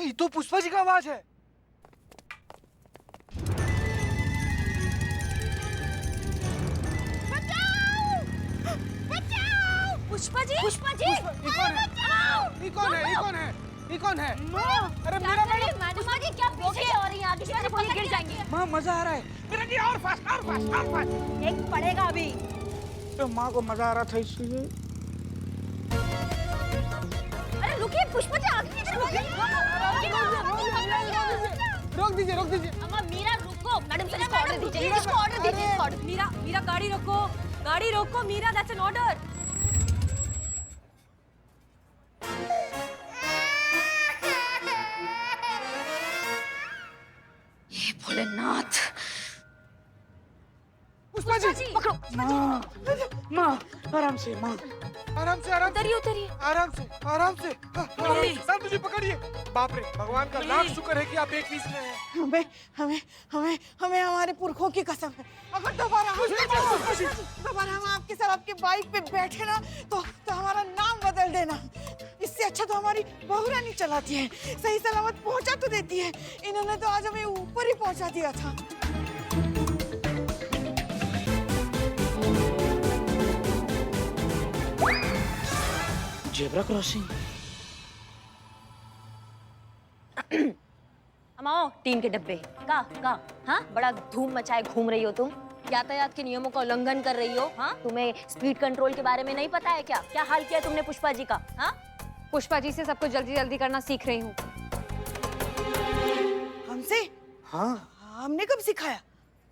ये तो पुष्पा जी का आवाज है। पुष्पा जी, पुष्पा जी, ये कौन है? ये कौन है? ये कौन है? ये कौन है? अरे मेरा मैडम। पुष्पा जी क्या पीछे हो रही है? आगे से पकड़ गिर जाएंगे। माँ मजा आ रहा है। मेरा जी और फास्ट, और फास्ट, और फास्ट। एक पड़ेगा अभी। तो माँ को मजा आ रहा था इसलिए। अरे रुकिए, पुष्पा जी आगे की तरफ रोक दीजिए, रोक दीजिए। अम्मा मीरा रुको, मैडम से इसको ऑर्डर दीजिए, इसको ऑर्डर दीजिए, इसको ऑर्डर। मीरा गाड़ी रोको, गाड़ी रोको मीरा, दैट्स एन ऑर्डर। हे भोलेनाथ। पुष्पा जी पकड़ो। माँ माँ आराम से, माँ आराम से, आराम से, उतरिए आराम से, आराम से। सर मुझे पकड़िए। बाप रे, भगवान का लाख शुक्र है कि आप एक पीस में हैं। हमें हमें हमें हमें हमारे पुरखों की कसम है, अगर दोबारा हम आपके साथ आपके बाइक पे बैठे ना तो हमारा नाम बदल देना। इससे अच्छा तो हमारी बहू रानी चलाती है, सही सलामत पहुंचा तो देती है। इन्होंने तो आज हमें ऊपर ही पहुंचा दिया था। Zebra crossing. अमाओ टीन के डब्बे का हाँ, बड़ा धूम मचाए घूम रही हो तुम। यातायात के नियमों का उल्लंघन कर रही हो। हाँ, तुम्हें स्पीड कंट्रोल के बारे में नहीं पता है क्या? क्या हाल किया तुमने पुष्पा जी का? हाँ, पुष्पा जी से सब कुछ जल्दी जल्दी करना सीख रही हूँ। हमसे? हाँ, हमने कब सिखाया?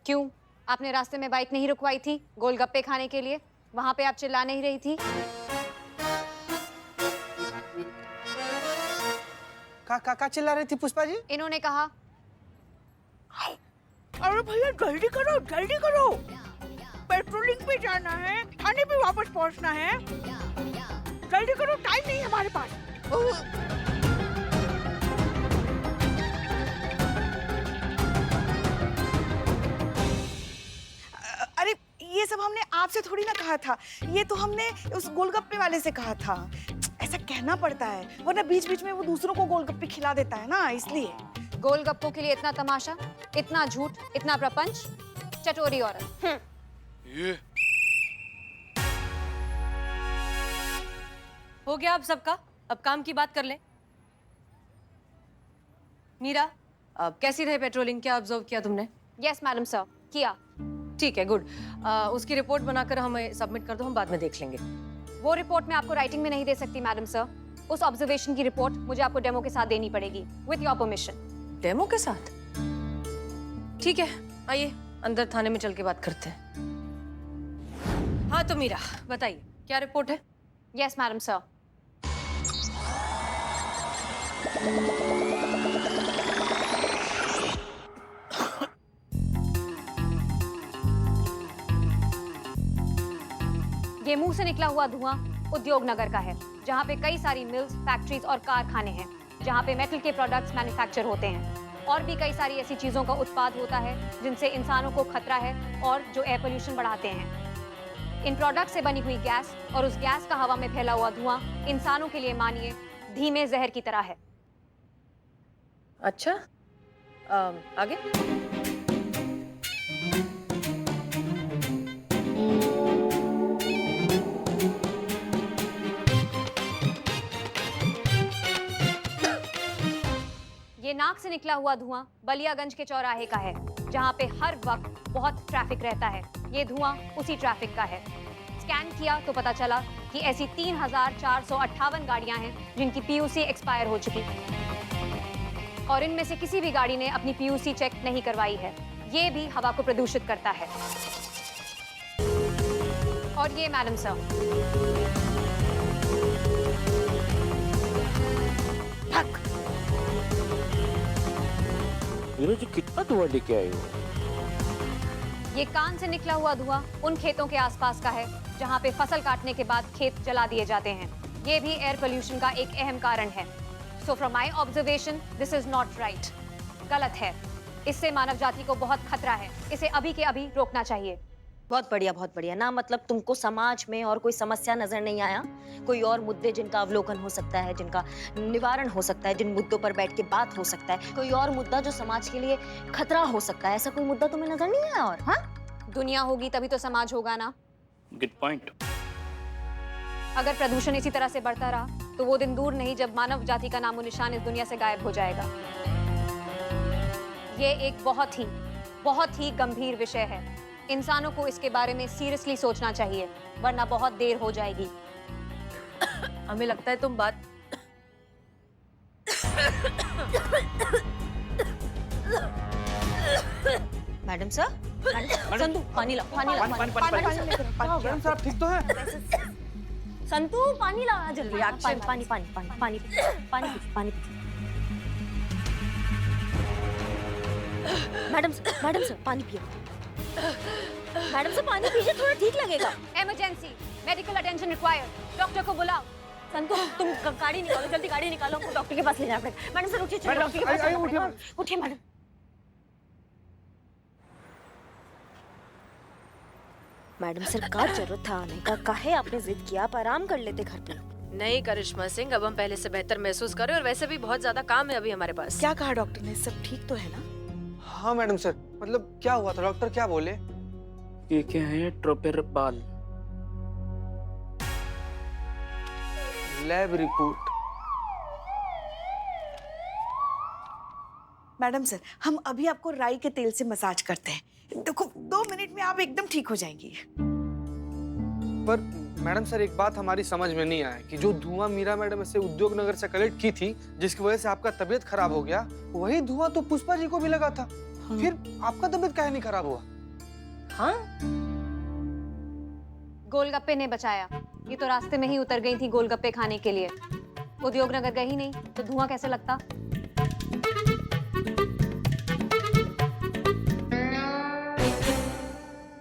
क्यों, आपने रास्ते में बाइक नहीं रुकवाई थी गोलगप्पे खाने के लिए? वहां पे आप चिल्ला नहीं रही थी? का चिल्ला रही थी पुष्पा जी? इन्होंने कहा अरे भैया जल्दी करो, जल्दी करो, पेट्रोलिंग पे जाना है, थाने पे वापस पहुंचना है, जल्दी करो, टाइम नहीं है हमारे पास। अरे ये सब हमने आपसे थोड़ी ना कहा था, ये तो हमने उस गोलगप्पे वाले से कहा था। ऐसा कहना पड़ता है वरना बीच बीच में वो दूसरों को गोलगप्पे खिला देता है ना, इसलिए। गोलगप्पों के लिए इतना तमाशा, इतना झूठ, इतना प्रपंच, चटोरी औरत। ये हो गया अब सबका, अब काम की बात कर ले। मीरा, अब कैसी रही पेट्रोलिंग, क्या ऑब्जर्व किया तुमने? यस मैडम सर, किया। ठीक है, गुड। उसकी रिपोर्ट बनाकर हमें सबमिट कर दो, हम बाद में देख लेंगे। वो रिपोर्ट मैं आपको राइटिंग में नहीं दे सकती मैडम सर। उस ऑब्जर्वेशन की रिपोर्ट मुझे आपको डेमो के साथ देनी पड़ेगी, विथ योर परमिशन। डेमो के साथ? ठीक है, आइए अंदर थाने में चल के बात करते हैं। हाँ तो मीरा बताइए, क्या रिपोर्ट है? Yes madam sir. ये मुंह से निकला हुआ धुआं उद्योग नगर का है, जहाँ पे कई सारी मिल्स, फैक्ट्रीज और कारखाने हैं, जहाँ पे मेटल के प्रोडक्ट्स मैन्युफैक्चर होते हैं और भी कई सारी ऐसी चीजों का उत्पाद होता है जिनसे इंसानों को खतरा है और जो एयर पोल्यूशन बढ़ाते हैं। इन प्रोडक्ट से बनी हुई गैस और उस गैस का हवा में फैला हुआ धुआं इंसानों के लिए मानिए धीमे जहर की तरह है। अच्छा, आगे? ये नाक से निकला हुआ धुआं बलियागंज के चौराहे का है, जहाँ पे हर वक्त बहुत ट्रैफिक रहता है। ये धुआं उसी ट्रैफिक का है। स्कैन किया तो पता चला कि ऐसी 3,458 गाड़ियां हैं जिनकी पीयूसी एक्सपायर हो चुकी और इनमें से किसी भी गाड़ी ने अपनी पीयूसी चेक नहीं करवाई है। ये भी हवा को प्रदूषित करता है। और ये मैडम सर, नीरज कितना धुआं लेके आए हो? ये कान से निकला हुआ धुआं उन खेतों के आसपास का है जहाँ पे फसल काटने के बाद खेत जला दिए जाते हैं। ये भी एयर पोल्यूशन का एक अहम कारण है। So from my observation this is not right, गलत है। इससे मानव जाति को बहुत खतरा है। इसे अभी के अभी रोकना चाहिए। बहुत बढ़िया ना, मतलब तुमको समाज में और कोई समस्या नजर नहीं आया, कोई और मुद्दे जिनका अवलोकन हो सकता है, जिनका निवारण हो सकता है, जिन मुद्दों पर बैठ के बात हो सकता है, कोई और मुद्दा जो समाज के लिए खतरा हो सकता है, ऐसा कोई मुद्दा तुम्हें नजर नहीं आया? और हाँ, दुनिया होगी तभी तो समाज होगा ना। Good point. अगर प्रदूषण इसी तरह से बढ़ता रहा तो वो दिन दूर नहीं जब मानव जाति का नामो निशान इस दुनिया से गायब हो जाएगा। ये एक बहुत ही गंभीर विषय है। इंसानों को इसके बारे में सीरियसली सोचना चाहिए, वरना बहुत देर हो जाएगी। हमें लगता है तुम बात मैडम सर, संतू पानी लाओ, मैडम साहब ठीक तो है? संतू पानी ला जल्दी, पानी पानी पानी पानी पानी पानी। मैडम सर पानी पियो। मैडम सर पानी पीजिए, थोड़ा ठीक लगेगा। Emergency, medical attention required, doctor को बुलाओ। संतू तुम गाड़ी निकालो, जल्दी गाड़ी निकालो, हमको डॉक्टर के पास ले जाना पड़ेगा। मैडम सर उठिए, चलो डॉक्टर के पास जाना पड़ेगा। उठिए मैडम। मैडम सर का जरूरत था आने का, काहे आपने जिद किया? आप आराम कर लेते घर पे। नहीं करिश्मा सिंह, अब हम पहले से बेहतर महसूस कर रहे हैं और वैसे भी बहुत ज्यादा काम है अभी हमारे पास। क्या कहा डॉक्टर ने? सब ठीक तो है ना? हाँ मैडम सर, मतलब क्या हुआ था? डॉक्टर क्या बोले? ये क्या है? ट्रोपिरबाल। Lab report. मैडम सर, हम अभी आपको राई के तेल से मसाज करते हैं। देखो 2 मिनट में आप एकदम ठीक हो जाएंगी। पर मैडम सर एक बात हमारी समझ में नहीं आया कि जो धुआं मीरा मैडम ऐसे उद्योग नगर से कलेक्ट की थी, जिसकी वजह से आपका तबीयत खराब हो गया, वही धुआं तो पुष्पा जी को भी लगा था। फिर आपका तबीयत काहे नहीं खराब हुआ? हाँ, गोलगप्पे ने बचाया। ये तो रास्ते में ही उतर गई थी गोलगप्पे खाने के लिए। उद्योग नगर गई नहीं तो धुआं कैसे लगता?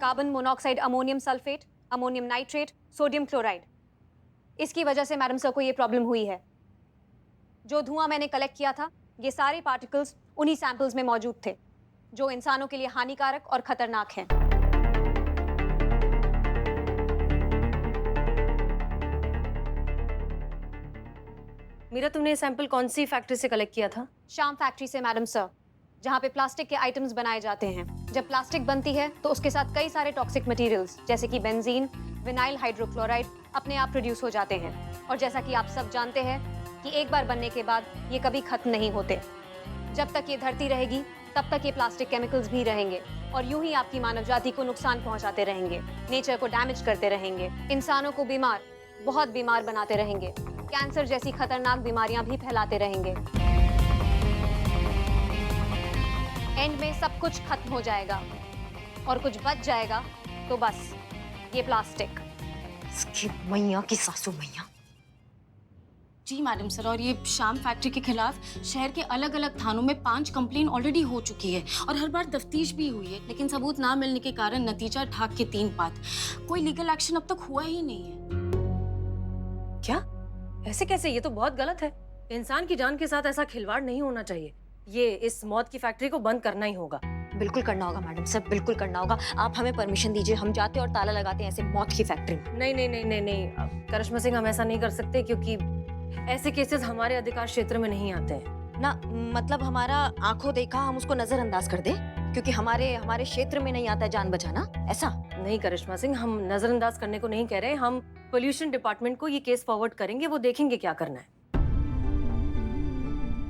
Carbon monoxide, ammonium sulphate, ammonium nitrate, sodium chloride, इसकी वजह से मैडम सर को ये प्रॉब्लम हुई है। जो धुआं मैंने कलेक्ट किया था, ये सारे पार्टिकल्स उन्हीं सैंपल्स में मौजूद थे, जो इंसानों के लिए हानिकारक और खतरनाक हैं। मीरा तुमने ये सैंपल कौन सी फैक्ट्री से कलेक्ट किया था? शाम फैक्ट्री से मैडम सर, जहाँ पे प्लास्टिक के आइटम्स बनाए जाते हैं। जब प्लास्टिक बनती है तो उसके साथ कई सारे टॉक्सिक मटेरियल्स जैसे कि बेंजीन, विनाइल हाइड्रोक्लोराइड अपने आप प्रोड्यूस हो जाते हैं। और जैसा कि आप सब जानते हैं कि एक बार बनने के बाद ये कभी खत्म नहीं होते। जब तक ये धरती रहेगी तब तक ये प्लास्टिक केमिकल्स भी रहेंगे और यूं ही आपकी मानव जाति को नुकसान पहुंचाते रहेंगे, नेचर को डैमेज करते रहेंगे, इंसानों को बीमार, बहुत बीमार बनाते रहेंगे, कैंसर जैसी खतरनाक बीमारियां भी फैलाते रहेंगे। एंड में सब कुछ खत्म हो जाएगा और कुछ बच जाएगा तो बस ये प्लास्टिक। इसकी मैया की सासू मैया। जी मैडम सर, और ये शाम फैक्ट्री के खिलाफ शहर के अलग अलग थानों में 5 कंप्लेन ऑलरेडी हो चुकी है और हर बार तफ्तीश भी हुई है, लेकिन सबूत ना मिलने के कारण नतीजा ढाक के 3 पात। कोई लीगल एक्शन अब तक हुआ ही नहीं है। क्या? ऐसे कैसे? ये तो बहुत गलत है। इंसान की जान के साथ ऐसा खिलवाड़ नहीं होना चाहिए। ये इस मौत की फैक्ट्री को बंद करना ही होगा। बिल्कुल करना होगा मैडम सर, बिल्कुल करना होगा। आप हमें परमिशन दीजिए, हम जाते और ताला लगाते हैं ऐसे मौत की फैक्ट्री में। नहीं नहीं नहीं नहीं नहीं करिश्मा सिंह, हम ऐसा नहीं कर सकते क्योंकि ऐसे केसेस हमारे अधिकार क्षेत्र में नहीं आते हैं ना। मतलब हमारा आंखों देखा हम उसको नजरअंदाज कर दे क्योंकि हमारे क्षेत्र में नहीं आता है जान बचाना, ऐसा नहीं करिश्मा सिंह, हम नजरअंदाज करने को नहीं कह रहे। हम पोल्यूशन डिपार्टमेंट को ये केस फॉरवर्ड करेंगे, वो देखेंगे क्या करना है।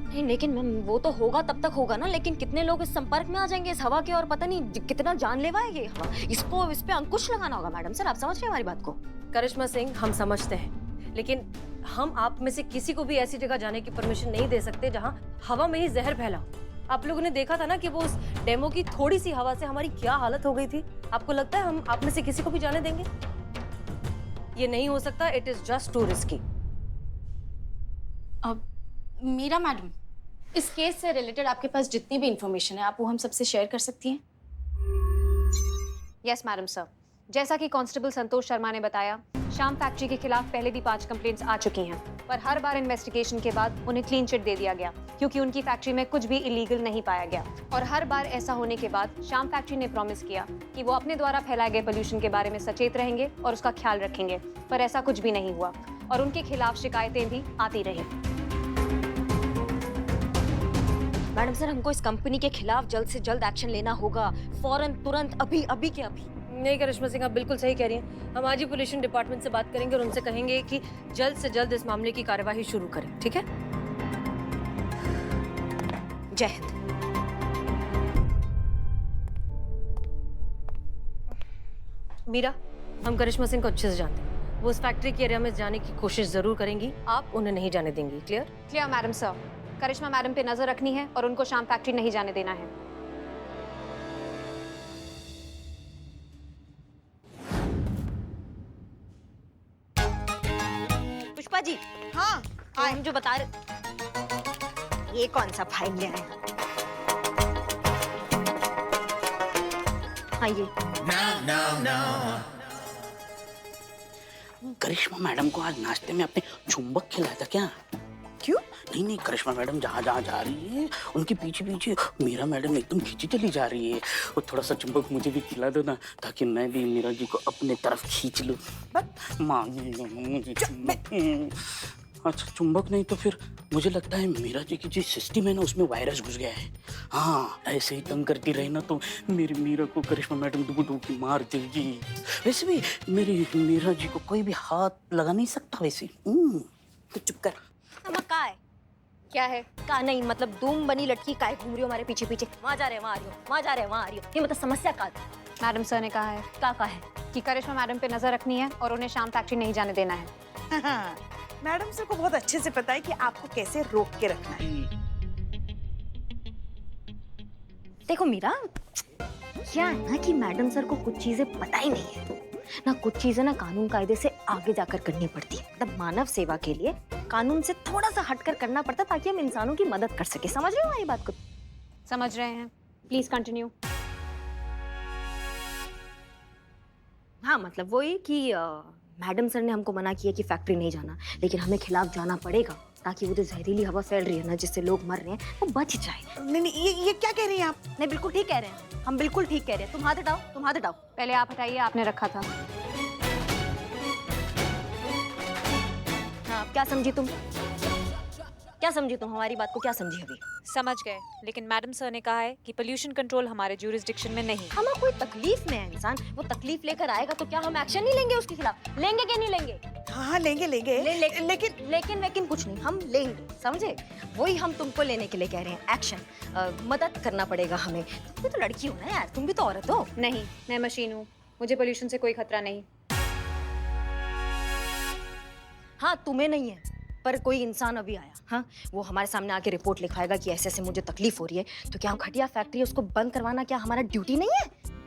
नहीं लेकिन मैम वो तो होगा तब तक होगा ना, लेकिन कितने लोग इस संपर्क में आ जाएंगे इस हवा के, और पता नहीं कितना जानलेवा है ये हवा। इस पे अंकुश लगाना होगा मैडम सर, आप समझ रहे हैं हमारी बात को? करिश्मा सिंह, हम समझते हैं, लेकिन हम आप में से किसी को भी ऐसी जगह जाने की परमिशन नहीं दे सकते जहां हवा में ही जहर फैला। आप लोगों ने देखा था ना कि वो उस डेमो की थोड़ी सी हवा से हमारी क्या हालत हो गई थी। आपको लगता है हम आप में से किसी को भी जाने देंगे? ये नहीं हो सकता। It is just to risky. अब मीरा मैडम, इस केस से रिलेटेड आपके पास जितनी भी इंफॉर्मेशन है आप वो हम सबसे शेयर कर सकती हैं? यस मैडम सर, जैसा कि कांस्टेबल संतोष शर्मा ने बताया, शाम फैक्ट्री के खिलाफ पहले भी 5 कंप्लेंट्स आ चुकी हैं, पर हर बार इन्वेस्टिगेशन के बाद उन्हें क्लीन चिट दे दिया गया क्योंकि उनकी फैक्ट्री में कुछ भी इलीगल नहीं पाया गया। और हर बार ऐसा होने के बाद शाम फैक्ट्री ने प्रॉमिस किया कि वो अपने द्वारा फैलाए गए पोल्यूशन के बारे में सचेत रहेंगे और उसका ख्याल रखेंगे, पर ऐसा कुछ भी नहीं हुआ और उनके खिलाफ शिकायतें भी आती रही। मैडम सर, हमको इस कंपनी के खिलाफ जल्द से जल्द एक्शन लेना होगा, फौरन, तुरंत, अभी अभी के अभी। नहीं करिश्मा सिंह, आप बिल्कुल सही कह रही हैं। हम आज ही पोल्यूशन डिपार्टमेंट से बात करेंगे और उनसे कहेंगे कि जल्द से जल्द इस मामले की कार्यवाही शुरू करें, ठीक है? जय हिंद। मीरा, हम करिश्मा सिंह को अच्छे से जानते हैं। वो उस फैक्ट्री के एरिया में जाने की कोशिश जरूर करेंगी, आप उन्हें नहीं जाने देंगी। Clear? Clear madam sir. Karishma madam पे नजर रखनी है और उनको शाम फैक्ट्री नहीं जाने देना है। पुष्पा जी, हाँ तो हम जो बता रहे, ये कौन सा फाइल ले आए? हाँ ये। करिश्मा मैडम को आज नाश्ते में आपने चुंबक खिलाया था क्या? क्यों? नहीं नहीं, करिश्मा मैडम जहाँ जहाँ जा रही है उनके पीछे पीछे मीरा मैडम एकदम खींची चली जा रही है। वो थोड़ा सा चुंबक मुझे भी खिला दो ना, ताकि मैं भी मीरा जी को अपने तरफ खींच लूं। मांगेगा मुझे चुंबक। अच्छा, चुंबक नहीं तो फिर मुझे लगता है मीरा जी की जो सिस्टम है ना, उसमें वायरस घुस गया है। हाँ, ऐसे ही तंग करती रही ना तो मेरी मीरा को करिश्मा मैडम दुबकी मार देगी। वैसे भी मेरी मीरा जी को कोई भी हाथ लगा नहीं सकता वैसे। तो चुप कर। नमक कहाँ है? क्या है? का नहीं, मतलब धूम बनी लटकी काहे घूम रही हो हमारे पीछे पीछे? वहाँ जा रहे, वहाँ आ रही हो, वहाँ जा रहे, वहाँ आ रही हो। ये मतलब समस्या का मैडम सर ने कहा है का है कि करिश्मा मैडम पे नजर रखनी है और उन्हें शाम फैक्ट्री नहीं जाने देना है। हाँ, मैडम सर को बहुत अच्छे से पता है कि आपको कैसे रोक के रखना है। देखो मीरा, क्या है ना कि मैडम सर को कुछ चीजें पता ही नहीं है ना, कुछ चीजें ना कानून कायदे से आगे जाकर करनी पड़ती है। मतलब मानव सेवा के लिए कानून से थोड़ा सा हटकर करना पड़ता है ताकि हम इंसानों की मदद कर सके। समझ रहे हो हमारी बात को? समझ रहे हैं, प्लीज कंटिन्यू। हाँ, मतलब वही कि मैडम सर ने हमको मना किया कि फैक्ट्री नहीं जाना, लेकिन हमें खिलाफ जाना पड़ेगा ताकि वो जो जहरीली हवा फैल रही है ना, जिससे लोग मर रहे हैं, वो बच जाए। नहीं नहीं, ये क्या कह रही हैं आप? नहीं, बिल्कुल ठीक कह रहे हैं हम, बिल्कुल ठीक कह रहे हैं। तुम हाथ हटाओ, तुम हाथ हटाओ। पहले आप हटाइए, आपने रखा था। हाँ, क्या समझी तुम? क्या समझी तुम? हमारी बात को क्या समझी अभी? समझ गए, लेकिन मैडम सर ने कहा है कि पोल्यूशन कंट्रोल हमारे ज्यूरिसडिक्शन में नहीं। हमें कोई तकलीफ में है इंसान, वो तकलीफ लेकर आएगा तो क्या हम एक्शन नहीं लेंगे उसके खिलाफ? लेंगे कि नहीं लेंगे? हाँ लेंगे लेंगे। लेकिन कुछ नहीं, हम लेंगे, समझे? वही हम तुमको लेने के लिए कह रहे हैं, एक्शन। मदद करना पड़ेगा हमें। तुम भी तो लड़की हो ना यार, तुम भी तो औरत हो। नहीं, मैं मशीन हूँ, मुझे पोल्यूशन से कोई खतरा नहीं। हाँ, तुम्हें नहीं है, पर कोई इंसान अभी आया, हाँ, वो हमारे सामने आके रिपोर्ट लिखाएगा कि ऐसे ऐसे मुझे तकलीफ हो रही है, तो क्या हम खटिया फैक्ट्री उसको बंद करवाना क्या हमारा ड्यूटी नहीं है?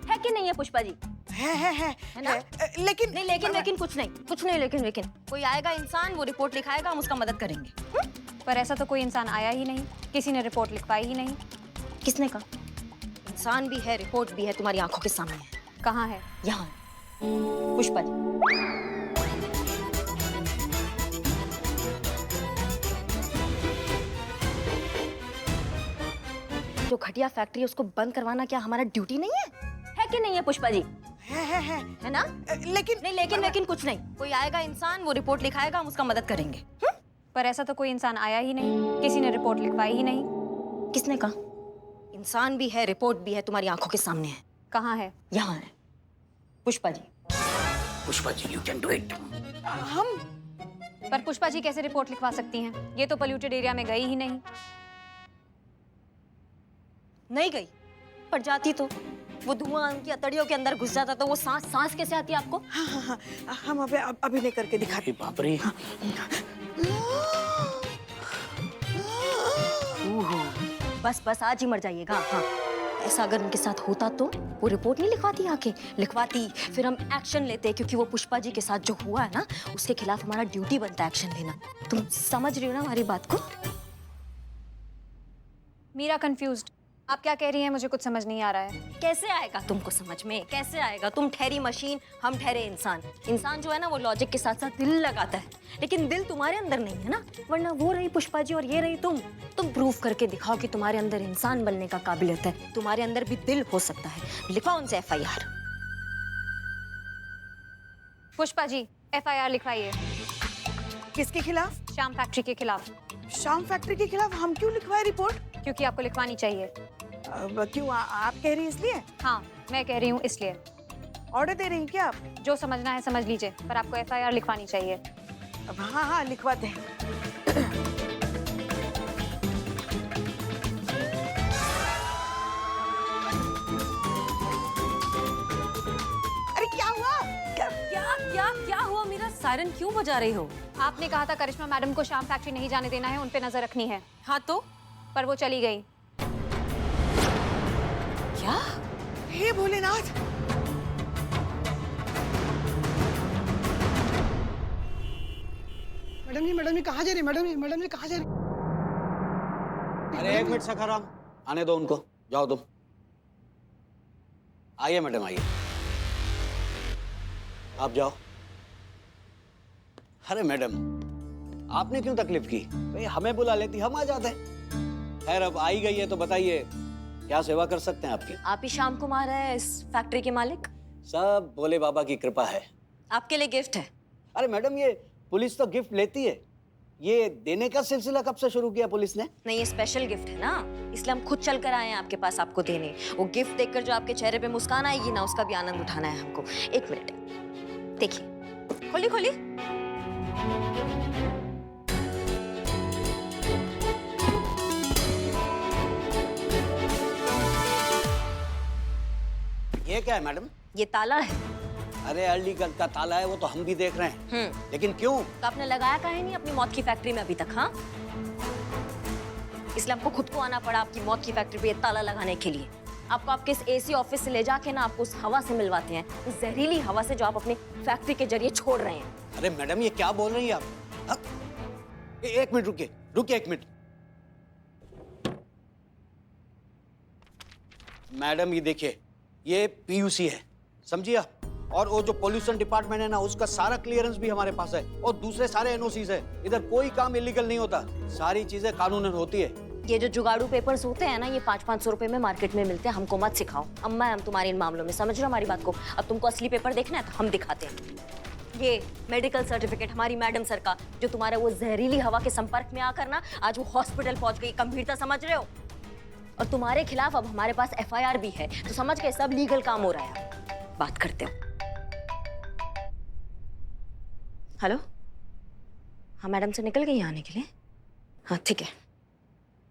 है कि नहीं है पुष्पा जी? है ना? लेकिन नहीं, लेकिन कुछ नहीं, लेकिन कोई आएगा इंसान, वो रिपोर्ट लिखाएगा, हम उसका मदद करेंगे। पर ऐसा तो कोई इंसान आया ही नहीं, किसी ने रिपोर्ट लिखवाई ही नहीं। किसने कहा? इंसान भी है, रिपोर्ट भी है, तुम्हारी आंखों के सामने है। कहाँ है? यहाँ पुष्पा जी। जो घटिया फैक्ट्री उसको बंद करवाना क्या हमारा ड्यूटी नहीं है? है कि नहीं है पुष्पा जी? है ना? लेकिन कुछ नहीं, कोई आएगा इंसान, वो रिपोर्ट लिखाएगा, हम उसका मदद करेंगे। पर ऐसा तो कोई इंसान आया ही नहीं, किसी ने रिपोर्ट लिखवाई ही नहीं। किसने कहा? इंसान भी है, रिपोर्ट भी है, तुम्हारी आंखों के सामने है। कहाँ है? यहाँ है Pushpa ji. Pushpa ji, you can do it. हम पर पुष्पा जी कैसे रिपोर्ट लिखवा सकती हैं? ये तो पोल्यूटेड एरिया में गई ही नहीं। नहीं गई, पर जाती तो वो धुआं उनकी अतड़ियों के अंदर घुस जाता तो वो सांस कैसे आती आपको? हाँ, हम अभी नहीं करके दिखाते। बाप रे। बस आज ही मर जाइएगा। हाँ, ऐसा अगर उनके साथ होता तो वो रिपोर्ट नहीं लिखवाती, आके लिखवाती, फिर हम एक्शन लेते, क्योंकि वो पुष्पा जी के साथ जो हुआ है ना, उसके खिलाफ हमारा ड्यूटी बनता है एक्शन लेना। तुम समझ रही हो ना हमारी बात को? मीरा कंफ्यूज्ड। आप क्या कह रही हैं? मुझे कुछ समझ नहीं आ रहा है। कैसे आएगा तुमको समझ में? कैसे आएगा? तुम ठहरी मशीन, हम ठहरे इंसान। इंसान जो है ना वो लॉजिक के साथ साथ दिल लगाता है, लेकिन दिल तुम्हारे अंदर नहीं है ना। वरना वो रही पुष्पा जी और ये रही तुम। तुम प्रूव करके दिखाओ कि तुम्हारे अंदर इंसान बनने का काबिलियत है, तुम्हारे अंदर भी दिल हो सकता है। लिखवाओ उनसे FIR। पुष्पा जी, FIR लिखवाइए किसके खिलाफ? शाम फैक्ट्री के खिलाफ। शाम फैक्ट्री के खिलाफ हम क्यों लिखवाए रिपोर्ट? क्योंकि आपको लिखवानी चाहिए। क्यों आप कह रही हैं इसलिए? हाँ, मैं कह रही हूँ इसलिए। ऑर्डर दे रही हैं क्या आप? जो समझना है समझ लीजिए, पर आपको FIR लिखवानी चाहिए। अब हाँ हाँ लिखवाते हैं। अरे क्या हुआ? क्या हुआ? मेरा सायरन क्यों बजा रही हो? आपने कहा था करिश्मा मैडम को शाम फैक्ट्री नहीं जाने देना है, उन पे नजर रखनी है। हाँ तो पर वो चली गई। क्या? हे भोलेनाथ! मैडम जी कहाँ जा रही? मैडम जी कहाँ जा रही? अरे एक मिनट सखाराम, आने दो उनको। जाओ तुम। आइए मैडम, आइए। आप जाओ। अरे मैडम, आपने क्यों तकलीफ की? भाई हमें बुला लेती, हम आ जाते। खैर अब आई गई है तो बताइए क्या सेवा कर सकते हैं आपकी? आप ही शाम कुमार है इस फैक्ट्री के मालिक? सब भोले बाबा की कृपा है। आपके लिए गिफ्ट है। अरे मैडम, ये पुलिस तो गिफ्ट लेती है, ये देने का सिलसिला कब से शुरू किया पुलिस ने? नहीं, ये स्पेशल गिफ्ट है ना, इसलिए हम खुद चल कर आए हैं आपके पास आपको देने। वो गिफ्ट देखकर जो आपके चेहरे पे मुस्कान आएगी ना, उसका भी आनंद उठाना है हमको। एक मिनट देखिए, खोली खोली। ये क्या है मैडम? ये ताला है। अरे अलीगढ़ का ताला है, वो तो हम भी देख रहे हैं। लेकिन क्यों? तो आपने लगाया काहे नहीं अपनी मौत की फैक्ट्री में अभी तक? हाँ, इसलिए आपको खुद को आना पड़ा आपकी मौत की फैक्ट्री पे ये ताला लगाने के लिए। आपको आपके इस AC ऑफिस से ले जाके ना आपको उस हवा से मिलवाते हैं, उस जहरीली हवा से जो आप अपनी फैक्ट्री के जरिए छोड़ रहे हैं। अरे मैडम, ये क्या बोल रही हैं आप? हाँ? एक मिनट रुकिए, रुकिए एक मिनट। मैडम ये देखिए, ये PUC है, समझिए आप? और वो जो पोल्यूशन डिपार्टमेंट है ना, उसका सारा क्लियरेंस भी हमारे पास है, और दूसरे सारे NOCs है। इधर कोई काम इलीगल नहीं होता, सारी चीजें कानूनन होती है। ये जो जुगाड़ू पेपर्स होते हैं ना, ये 500-500 रुपए में मार्केट में मिलते हैं। हमको मत सिखाओ अम्मा, हम तुम्हारे इन मामलों में, समझ रहे हो हमारी बात को? अब तुमको असली पेपर देखना है तो हम दिखाते हैं। ये मेडिकल सर्टिफिकेट हमारी मैडम सर का, जो तुम्हारे वो जहरीली हवा के संपर्क में आकर ना आज वो हॉस्पिटल पहुंच गई। गंभीरता समझ रहे हो? और तुम्हारे खिलाफ अब हमारे पास FIR भी है, तो समझ गए सब लीगल काम हो रहा है। बात करते हो। हेलो, हाँ मैडम से निकल गई आने के लिए? हाँ ठीक है,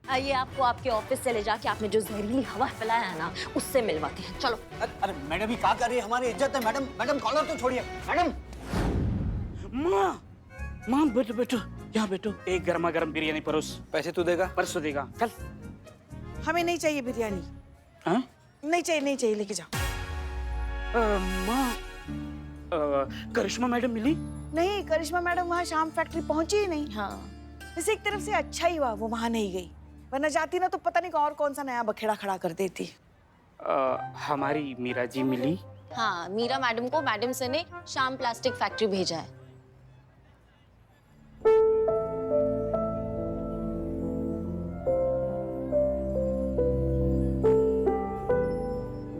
आइए आपको आपके ऑफिस से ले जाके आपने जो जहरीली हवा फैलाया है ना, उससे मिलवाते हैं। चलो। अरे मैडम, ये क्या कर रही है? हमारी इज्जत है मैडम। मैडम कॉलर तो छोड़िए मैडम। माँ बैठो बैठो, यहाँ बैठो। एक गर्मा गर्म बिरयानी परोस। पैसे तू देगा? परसों देगा। चल। हमें नहीं चाहिए बिरयानी। हाँ? नहीं चाहिए, लेके जाओ। माँ, करिश्मा मैडम मिली? नहीं, करिश्मा मैडम वहाँ शाम फैक्ट्री पहुंची ही नहीं। हाँ, वैसे एक तरफ से अच्छा ही हुआ वो वहाँ नहीं गई, वरना जाती ना तो पता नहीं और कौन सा नया बखेड़ा खड़ा कर देती। हमारी मीरा जी मिली? हाँ, मीरा मैडम को मैडम सर ने शाम प्लास्टिक फैक्ट्री भेजा है।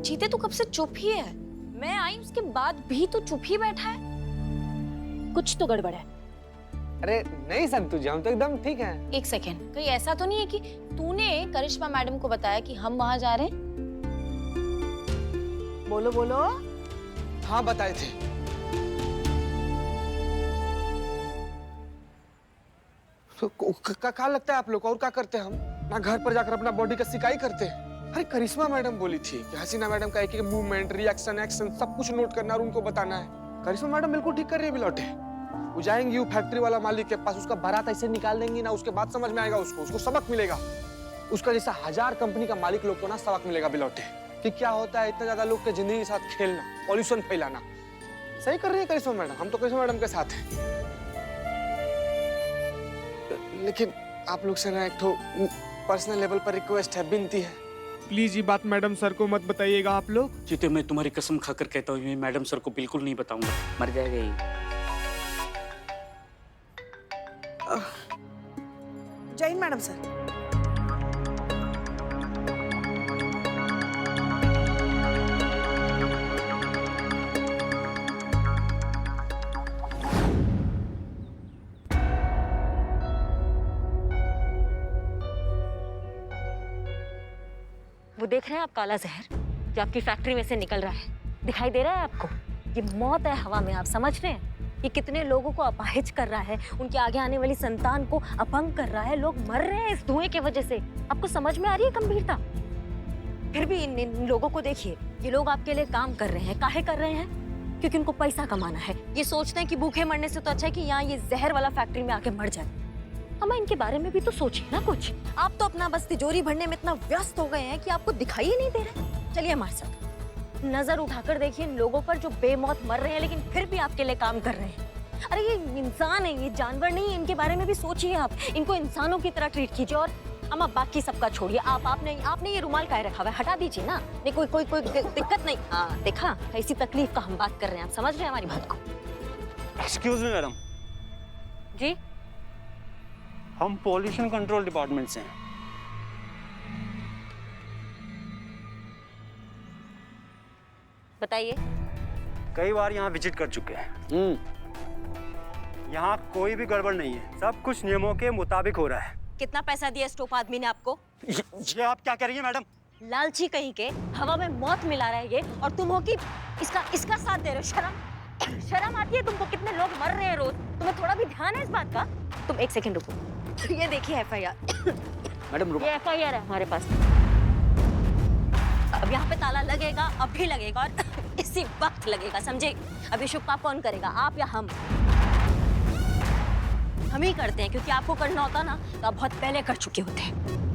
जीते तो कब से चुप ही है। मैं आई उसके बाद भी तो चुप ही बैठा है, कुछ तो गड़बड़ है। अरे नहीं संतु जी, हम तो एकदम ठीक हैं। एक सेकेंड, कहीं ऐसा तो नहीं है कि तूने करिश्मा मैडम को बताया कि हम वहाँ जा रहे हैं? बोलो बोलो। हाँ बताए थे। तो क्या लगता है आप लोग, और क्या करते हैं हम? ना घर पर जाकर अपना बॉडी का सिकाई करते हैं। अरे करिश्मा मैडम बोली थी कि हसीना मैडम का एक एक मूवमेंट, रिएक्शन, एक्शन सब कुछ नोट करना और उनको बताना है। करिश्मा मैडम बिल्कुल ठीक कर रही है बिलौटे। वो जाएंगी वो फैक्ट्री वाला मालिक के पास, उसका बारात ऐसे निकाल देंगी ना, उसके बाद समझ में आएगा उसको सबक मिलेगा। उसका जैसा 1000 कंपनी का मालिक लोग को ना सबक मिलेगा बिलौटे, कि क्या होता है इतना ज्यादा लोग के जिंदगी के साथ खेलना, पॉल्यूशन फैलाना। सही कर रही है करिश्मा मैडम, हम तो करिश्मा मैडम के साथ हैं। लेकिन आप लोग से ना एक तो पर्सनल लेवल पर रिक्वेस्ट है, विनती है, प्लीज ये बात मैडम सर को मत बताइएगा आप लोग। जीते, मैं तुम्हारी कसम खाकर कहता हूँ, मैं मैडम सर को बिल्कुल नहीं बताऊंगा, मर जाएगा ये। जय हिंद मैडम सर। वो देख रहे हैं आप काला जहर जो आपकी फैक्ट्री में से निकल रहा है, दिखाई दे रहा है आपको? ये मौत है हवा में, आप समझ रहे हैं? ये कितने लोगों को अपाहिज कर रहा है, उनके आगे आने वाली संतान को अपंग कर रहा है। लोग मर रहे हैं इस धुएं की वजह से। आपको समझ में आ रही है गंभीरता? फिर भी इन लोगों को देखिए, ये लोग आपके लिए काम कर रहे हैं। काहे कर रहे हैं? क्योंकि उनको पैसा कमाना है। ये सोचते हैं कि भूखे मरने से तो अच्छा है कि यहाँ ये जहर वाला फैक्ट्री में आके मर जाए। हमें इनके बारे में भी तो सोचिए ना कुछ। आप तो अपना बस तिजोरी भरने में इतना व्यस्त हो गए हैं कि आपको दिखाई ही नहीं दे रहा। चलिए हमारे साथ नजर उठाकर देखिए इन लोगों पर जो बेमौत मर रहे हैं लेकिन फिर भी आपके लिए काम कर रहे हैं। अरे ये इंसान है, ये जानवर नहीं है। इनके बारे में भी सोचिए आप, इनको इंसानों की तरह ट्रीट कीजिए। और अम्मा बाकी सबका छोड़िए, आपने ये रुमाल काहे रखा हुआ है, हटा दीजिए ना। नहीं कोई दिक्कत नहीं। हाँ देखा, ऐसी तकलीफ का हम बात कर रहे हैं, आप समझ रहे हैं हमारी बात को? एक्सक्यूज मी मैडम, जी हम पॉल्यूशन कंट्रोल डिपार्टमेंट से हैं। बताइए। कई बार यहाँ विजिट कर चुके हैं। यहाँ कोई भी गड़बड़ नहीं है, सब कुछ नियमों के मुताबिक हो रहा है। कितना पैसा दिया स्टोप आदमी ने आपको? ये आप क्या कह रही हैं मैडम? लालची कहीं के, हवा में मौत मिला रहा है ये, और तुम हो कि इसका साथ दे रहे हो। शर्म आती है तुमको? कितने लोग मर रहे हैं रोज, तुम्हें थोड़ा भी ध्यान है इस बात का? तुम एक सेकंड रुको, ये देखिए एफआईआर। मैडम रुको। ये एफआईआर है हमारे पास। अब यहाँ पे ताला लगेगा, अब भी लगेगा और इसी वक्त लगेगा, समझे? अब ये शुभ काम कौन करेगा, आप या हम? हम ही करते हैं, क्योंकि आपको करना होता ना तो आप बहुत पहले कर चुके होते हैं।